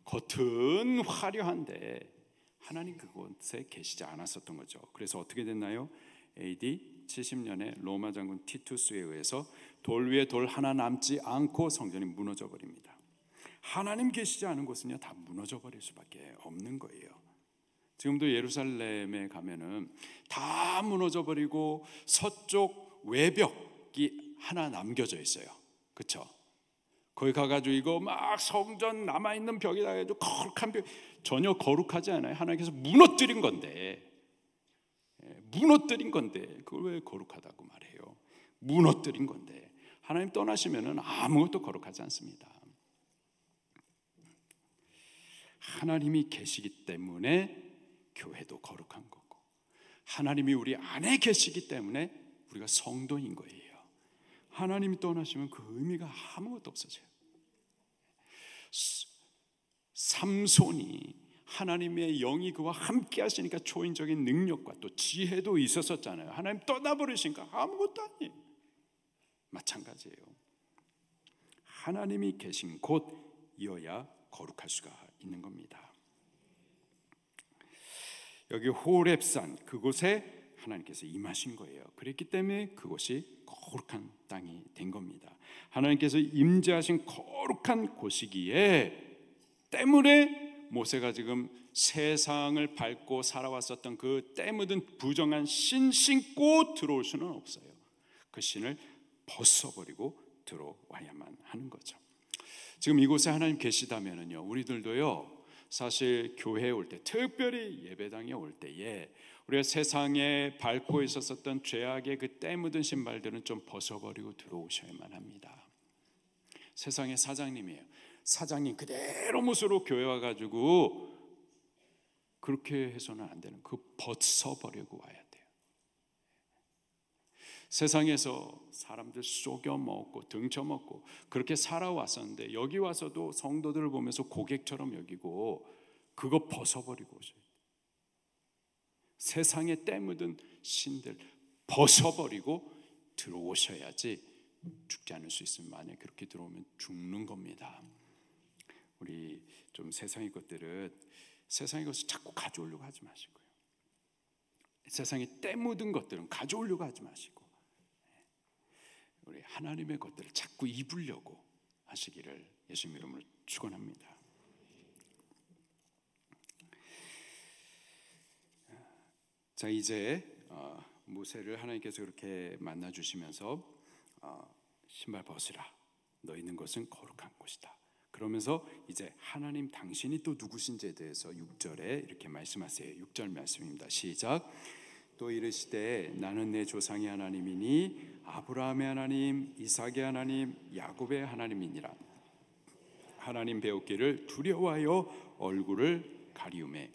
[SPEAKER 1] 겉은 화려한데 하나님 그곳에 계시지 않았었던 거죠. 그래서 어떻게 됐나요? AD 70년에 로마 장군 티투스에 의해서 돌 위에 돌 하나 남지 않고 성전이 무너져 버립니다. 하나님 계시지 않은 곳은요 다 무너져 버릴 수밖에 없는 거예요. 지금도 예루살렘에 가면은 다 무너져 버리고 서쪽 외벽이 하나 남겨져 있어요. 그렇죠? 거기 가가지고 이거 막 성전 남아있는 벽에다 해가지고 거룩한 벽, 전혀 거룩하지 않아요. 하나님께서 무너뜨린 건데, 무너뜨린 건데 그걸 왜 거룩하다고 말해요? 무너뜨린 건데 하나님 떠나시면은 아무것도 거룩하지 않습니다. 하나님이 계시기 때문에 교회도 거룩한 거고, 하나님이 우리 안에 계시기 때문에 우리가 성도인 거예요. 하나님이 떠나시면 그 의미가 아무것도 없어져요. 삼손이 하나님의 영이 그와 함께 하시니까 초인적인 능력과 또 지혜도 있었었잖아요. 하나님 떠나버리시니까 아무것도 아니에요. 마찬가지예요. 하나님이 계신 곳이어야 거룩할 수가 있는 겁니다. 여기 호렙산 그곳에 하나님께서 임하신 거예요. 그랬기 때문에 그곳이 거룩한 땅이 된 겁니다. 하나님께서 임재하신 거룩한 곳이기에 때문에 모세가 지금 세상을 밟고 살아왔었던 그 때 묻은 부정한 신 신고 들어올 수는 없어요. 그 신을 벗어버리고 들어와야만 하는 거죠. 지금 이곳에 하나님 계시다면은요, 우리들도요 사실 교회에 올 때, 특별히 예배당에 올 때에 우리가 세상에 밟고 있었던 죄악의 그 때 묻은 신발들은 좀 벗어버리고 들어오셔야만 합니다. 세상의 사장님이에요. 사장님 그대로 모습으로 교회 와가지고 그렇게 해서는 안 되는, 그 벗어버리고 와야 돼요. 세상에서 사람들 속여먹고 등쳐먹고 그렇게 살아왔었는데 여기 와서도 성도들을 보면서 고객처럼 여기고 그거 벗어버리고 오셔야 돼요. 세상에 때 묻은 신들 벗어버리고 들어오셔야지 죽지 않을 수 있으면, 만약에 그렇게 들어오면 죽는 겁니다. 우리 좀 세상의 것들은 세상의 것을 자꾸 가져오려고 하지 마시고요, 세상에 때 묻은 것들은 가져오려고 하지 마시고 우리 하나님의 것들을 자꾸 입으려고 하시기를 예수님 이름으로 축원합니다. 자, 이제 모세를 하나님께서 그렇게 만나 주시면서 신발 벗으라, 너 있는 곳은 거룩한 곳이다. 그러면서 이제 하나님 당신이 또 누구신지에 대해서 6절에 이렇게 말씀하세요. 6절 말씀입니다. 시작. 또 이르시되 나는 내 조상의 하나님이니 아브라함의 하나님, 이삭의 하나님, 야곱의 하나님이니라. 하나님 배우기를 두려워하여 얼굴을 가리우매.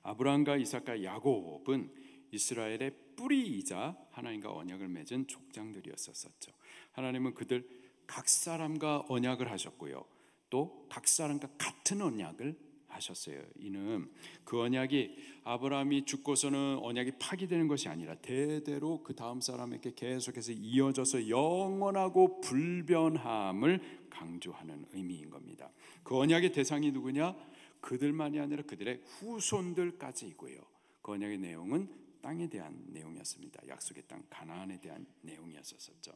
[SPEAKER 1] 아브라함과 이삭과 야곱은 이스라엘의 뿌리이자 하나님과 언약을 맺은 족장들이었었죠. 하나님은 그들 각 사람과 언약을 하셨고요, 또 각 사람과 같은 언약을 하셨어요. 이는 그 언약이 아브라함이 죽고서는 언약이 파기되는 것이 아니라 대대로 그 다음 사람에게 계속해서 이어져서 영원하고 불변함을 강조하는 의미인 겁니다. 그 언약의 대상이 누구냐? 그들만이 아니라 그들의 후손들까지이고요. 그 언약의 내용은 땅에 대한 내용이었습니다. 약속의 땅 가나안에 대한 내용이었었죠.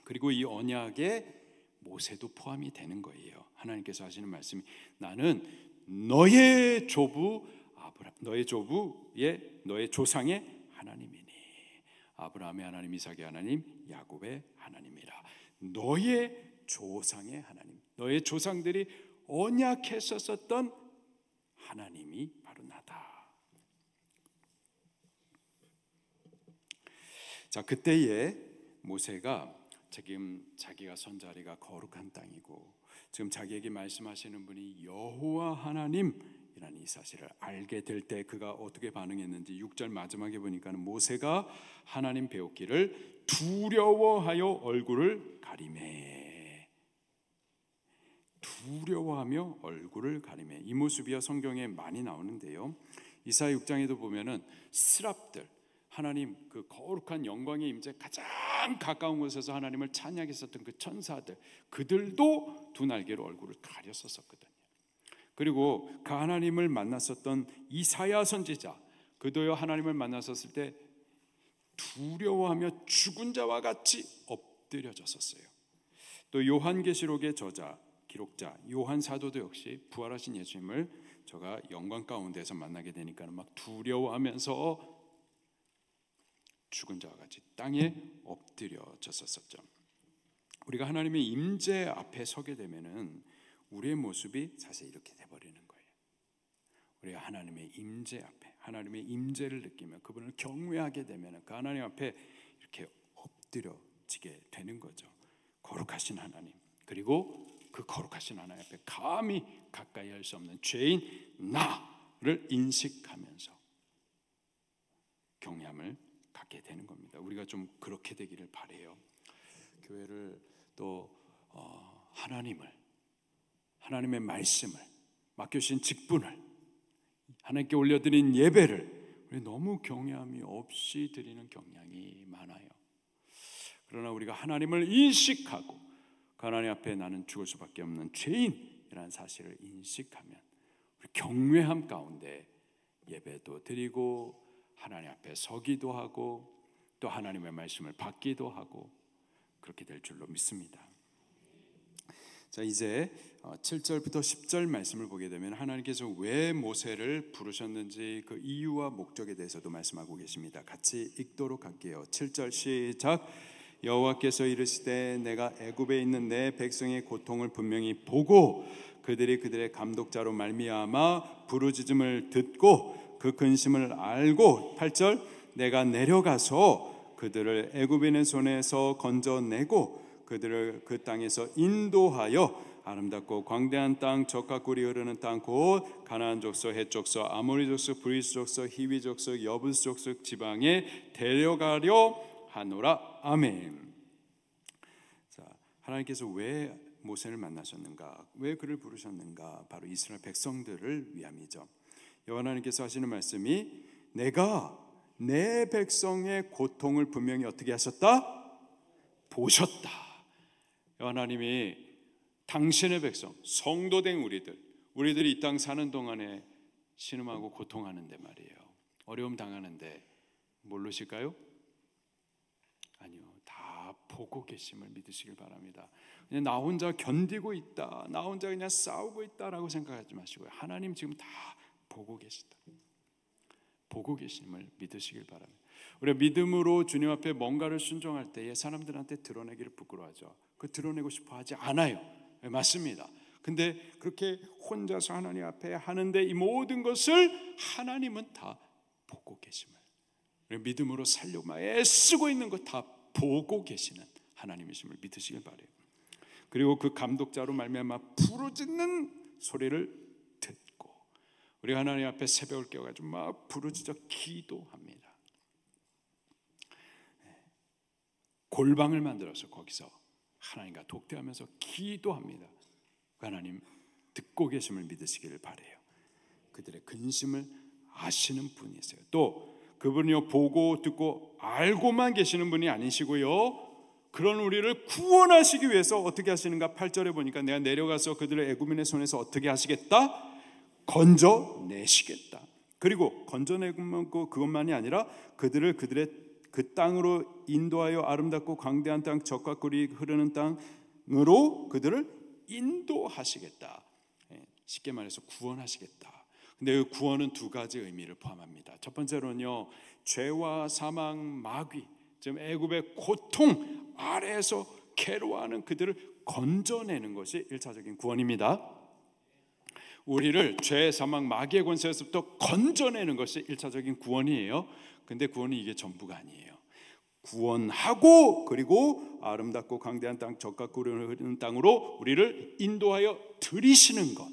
[SPEAKER 1] 그리고 이 언약에 모세도 포함이 되는 거예요. 하나님께서 하시는 말씀이 나는 너의 조부 아브라함, 너의 조상의 하나님이니 아브라함의 하나님, 이삭의 하나님, 야곱의 하나님이라. 너의 조상의 하나님, 너의 조상들이 언약했었던 하나님이 바로 나다. 자, 그때에 모세가 지금 자기가 선 자리가 거룩한 땅이고 지금 자기에게 말씀하시는 분이 여호와 하나님이라는 이 사실을 알게 될 때 그가 어떻게 반응했는지 6절 마지막에 보니까는 모세가 하나님 배우기를 두려워하여 얼굴을 가리매. 두려워하며 얼굴을 가리매. 이 모습이야 성경에 많이 나오는데요. 이사야 6장에도 보면은 스랍들, 하나님 그 거룩한 영광의 임재 가장 가까운 곳에서 하나님을 찬양했었던 그 천사들, 그들도 두 날개로 얼굴을 가렸었거든요. 그리고 그 하나님을 만났었던 이사야 선지자, 그도요 하나님을 만났었을 때 두려워하며 죽은 자와 같이 엎드려졌었어요. 또 요한계시록의 저자, 기록자 요한 사도도 역시 부활하신 예수님을 저가 영광 가운데서 만나게 되니까 막 두려워하면서 죽은 자와 같이 땅에 엎드려졌었죠. 우리가 하나님의 임재 앞에 서게 되면은 우리의 모습이 사실 이렇게 돼버리는 거예요. 우리가 하나님의 임재 앞에, 하나님의 임재를 느끼며 그분을 경외하게 되면은 그 하나님 앞에 이렇게 엎드려지게 되는 거죠. 거룩하신 하나님, 그리고 그 거룩하신 하나님 앞에 감히 가까이 할 수 없는 죄인 나를 인식하면서 경외함을 갖게 되는 겁니다. 우리가 좀 그렇게 되기를 바라요. 교회를 또 하나님의 말씀을 맡겨주신 직분을 하나님께 올려드린 예배를 우리 너무 경외함이 없이 드리는 경향이 많아요. 그러나 우리가 하나님을 인식하고 그 하나님 앞에 나는 죽을 수밖에 없는 죄인이라는 사실을 인식하면 우리 경외함 가운데 예배도 드리고 하나님 앞에 서기도 하고 또 하나님의 말씀을 받기도 하고 그렇게 될 줄로 믿습니다. 자, 이제 7절부터 10절 말씀을 보게 되면 하나님께서 왜 모세를 부르셨는지 그 이유와 목적에 대해서도 말씀하고 계십니다. 같이 읽도록 할게요. 7절 시작. 여호와께서 이르시되 내가 애굽에 있는 내 백성의 고통을 분명히 보고 그들이 그들의 감독자로 말미암아 부르짖음을 듣고 그 근심을 알고 8절 내가 내려가서 그들을 애굽인의 손에서 건져내고 그들을 그 땅에서 인도하여 아름답고 광대한 땅 젖과 꿀이 흐르는 땅 곧 가나안 족속, 헷 족속, 아모리 족속, 브리스 족속, 히위 족속, 여부스 족속 지방에 데려가려 하노라. 아멘. 자, 하나님께서 왜 모세를 만나셨는가? 왜 그를 부르셨는가? 바로 이스라엘 백성들을 위함이죠. 여호와 하나님께서 하시는 말씀이 내가 내 백성의 고통을 분명히 어떻게 하셨다? 보셨다. 여호와 하나님이 당신의 백성, 성도된 우리들이 이 땅 사는 동안에 신음하고 고통하는데 말이에요. 어려움 당하는데 모르실까요? 아니요, 다 보고 계심을 믿으시길 바랍니다. 그냥 나 혼자 견디고 있다, 나 혼자 그냥 싸우고 있다라고 생각하지 마시고요. 하나님 지금 다 보고 계시다. 보고 계심을 믿으시길 바랍니다. 우리가 믿음으로 주님 앞에 뭔가를 순종할 때에 사람들한테 드러내기를 부끄러워하죠. 그 드러내고 싶어 하지 않아요. 네, 맞습니다. 근데 그렇게 혼자서 하나님 앞에 하는데 이 모든 것을 하나님은 다 보고 계심을, 믿음으로 살려고 막 애쓰고 있는 것 다 보고 계시는 하나님이심을 믿으시길 바라요. 그리고 그 감독자로 말미암아 부르짖는 소리를 듣고 우리가 하나님 앞에 새벽을 깨워가지고 막 부르짖어 기도합니다. 골방을 만들어서 거기서 하나님과 독대하면서 기도합니다. 하나님 듣고 계심을 믿으시기를 바라요. 그들의 근심을 아시는 분이세요. 또 그분이요 보고 듣고 알고만 계시는 분이 아니시고요, 그런 우리를 구원하시기 위해서 어떻게 하시는가? 8절에 보니까 내가 내려가서 그들을 애굽인의 손에서 어떻게 하시겠다? 건져내시겠다. 그리고 건져내고 그것만이 아니라 그들을 그들의 그 땅으로 인도하여 아름답고 광대한 땅 젖과 꿀이 흐르는 땅으로 그들을 인도하시겠다. 쉽게 말해서 구원하시겠다. 근데 그 구원은 두 가지 의미를 포함합니다. 첫 번째로는요, 죄와 사망, 마귀, 지금 애굽의 고통 아래에서 괴로워하는 그들을 건져내는 것이 1차적인 구원입니다. 우리를 죄, 사망, 마귀의 권세에서부터 건져내는 것이 1차적인 구원이에요. 근데 구원이 이게 전부가 아니에요. 구원하고 그리고 아름답고 광대한 땅 젖과 꿀이 흐르는 땅으로 우리를 인도하여 들이시는 것,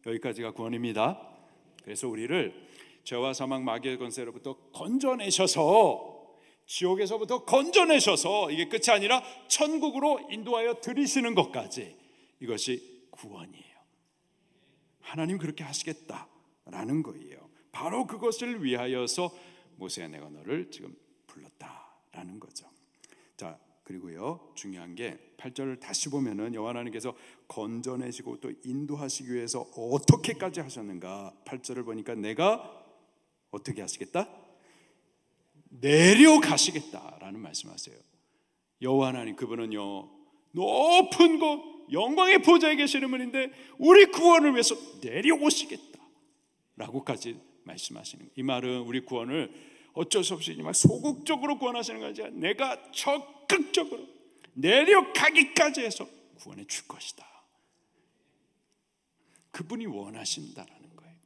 [SPEAKER 1] 여기까지가 구원입니다. 그래서 우리를 죄와 사망 마귀의 권세로부터 건져내셔서, 지옥에서부터 건져내셔서 이게 끝이 아니라 천국으로 인도하여 들이시는 것까지, 이것이 구원이에요. 하나님 그렇게 하시겠다라는 거예요. 바로 그것을 위하여서 모세야 내가 너를 지금 불렀다라는 거죠. 자, 그리고요, 중요한 게 8절을 다시 보면은 여호와 하나님께서 건져내시고 또 인도하시기 위해서 어떻게까지 하셨는가. 8절을 보니까 내가 어떻게 하시겠다? 내려가시겠다라는 말씀하세요. 여호와 하나님, 그분은요 높은 곳 영광의 보좌에 계시는 분인데 우리 구원을 위해서 내려오시겠다라고까지 말씀하시는, 이 말은 우리 구원을 어쩔 수 없이 막 소극적으로 구원하시는 것이 아니라 내가 적극적으로 내려가기까지 해서 구원해 줄 것이다. 그분이 원하신다라는 거예요.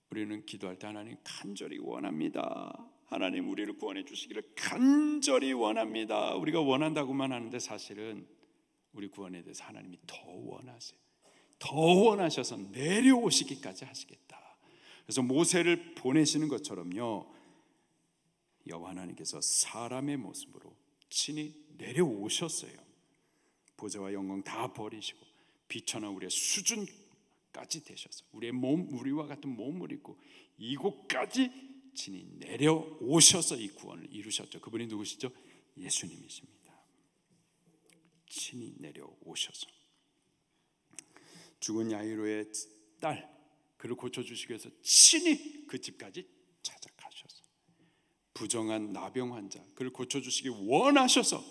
[SPEAKER 1] 우리는 기도할 때 하나님 간절히 원합니다. 하나님 우리를 구원해 주시기를 간절히 원합니다. 우리가 원한다고만 하는데 사실은 우리 구원에 대해서 하나님이 더 원하세요. 더 원하셔서 내려오시기까지 하시겠다. 그래서 모세를 보내시는 것처럼요, 여호와 하나님께서 사람의 모습으로 친히 내려오셨어요. 보좌와 영광 다 버리시고 비천한 우리의 수준까지 되셔서 우리의 몸, 우리와 같은 몸을 입고 이곳까지 친히 내려오셔서 이 구원을 이루셨죠. 그분이 누구시죠? 예수님이십니다. 친히 내려오셔서 죽은 야이로의 딸, 그를 고쳐주시기 위해서 친히 그 집까지 찾아가셔서 부정한 나병 환자, 그를 고쳐주시기 원하셔서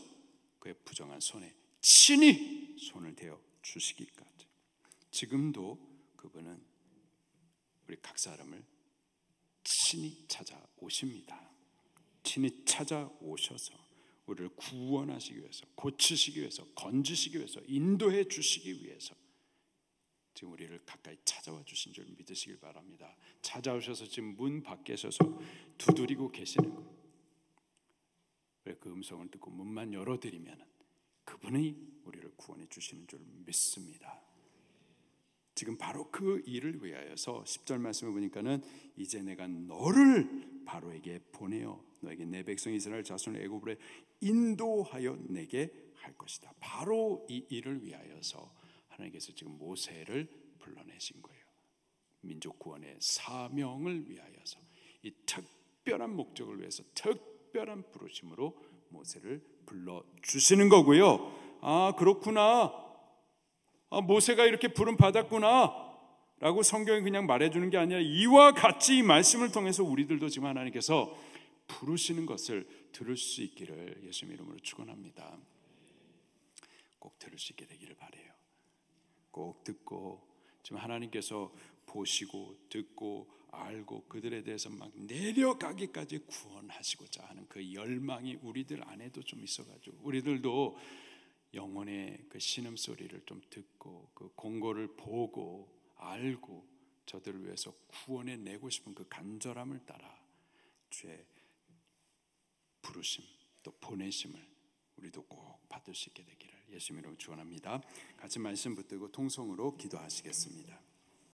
[SPEAKER 1] 그의 부정한 손에 친히 손을 대어 주시기까지, 지금도 그분은 우리 각 사람을 친히 찾아오십니다. 친히 찾아오셔서 우리를 구원하시기 위해서, 고치시기 위해서, 건지시기 위해서, 인도해 주시기 위해서 지금 우리를 가까이 찾아와 주신 줄 믿으시길 바랍니다. 찾아오셔서 지금 문 밖에 서서 두드리고 계시는 거예요. 왜 그 음성을 듣고 문만 열어드리면 그분이 우리를 구원해 주시는 줄 믿습니다. 지금 바로 그 일을 위하여서 10절 말씀을 보니까는 이제 내가 너를 바로에게 보내어 너에게 내 백성 이스라엘 자손을 애굽으로 인도하여 내게 할 것이다. 바로 이 일을 위하여서 하나님께서 지금 모세를 불러내신 거예요. 민족 구원의 사명을 위하여서, 이 특별한 목적을 위해서 특별한 부르심으로 모세를 불러주시는 거고요. 아, 그렇구나, 모세가 이렇게 부름 받았구나 라고 성경이 그냥 말해주는 게 아니라 이와 같이 이 말씀을 통해서 우리들도 지금 하나님께서 부르시는 것을 들을 수 있기를 예수님 이름으로 축원합니다. 꼭 들을 수 있게 되기를 바라요. 꼭 듣고 지금 하나님께서 보시고 듣고 알고 그들에 대해서 막 내려가기까지 구원하시고자 하는 그 열망이 우리들 안에도 좀 있어가지고 우리들도 영혼의 그 신음소리를 좀 듣고 그 공고를 보고 알고 저들을 위해서 구원해 내고 싶은 그 간절함을 따라 주의 부르심 또 보내심을 우리도 꼭 받을 수 있게 되기를 예수님 이름으로 축원합니다. 같이 말씀 붙들고 통성으로 기도하시겠습니다.